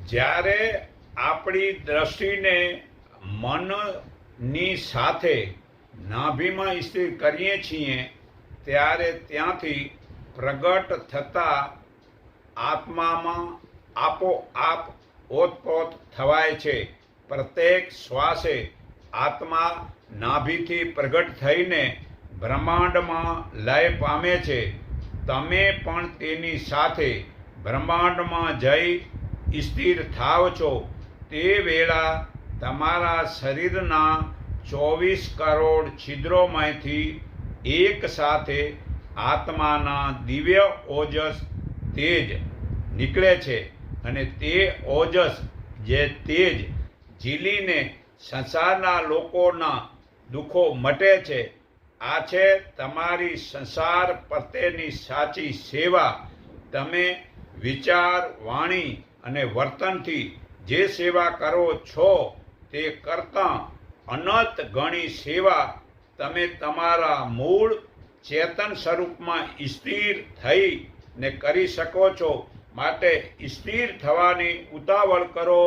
જ્યારે આપણી દ્રષ્ટિને મનની સાથે નાભીમાં સ્થિર કરીએ છીએ ત્યારે ત્યાંથી પ્રગટ થતા આત્મામાં આપોઆપ ઓતપ્રોત થવાય છે. પ્રત્યેક શ્વાસે આત્મા નાભીથી પ્રગટ થઈને બ્રહ્માંડમાં લય પામે છે. તમે પણ તેની સાથે બ્રહ્માંડમાં જઈ સ્થિર થાવ છો. તે વેળા તમારા શરીરના 24 કરોડ છિદ્રોમાંથી એક સાથે આત્માના દિવ્ય ઓજસ તેજ નીકળે છે અને તે ઓજસ જે તેજ ઝીલીને સંસારના લોકોના દુઃખો મટે છે. આ છે તમારી સંસાર પ્રત્યેની સાચી સેવા. તમે વિચાર, વાણી અને વર્તનથી જે સેવા કરો છો તે કરતાં અનંત ગણી સેવા તમે તમારા મૂળ ચેતન સ્વરૂપમાં સ્થિર થઈને કરી શકો છો. માટે સ્થિર થવાની ઉતાવળ કરો.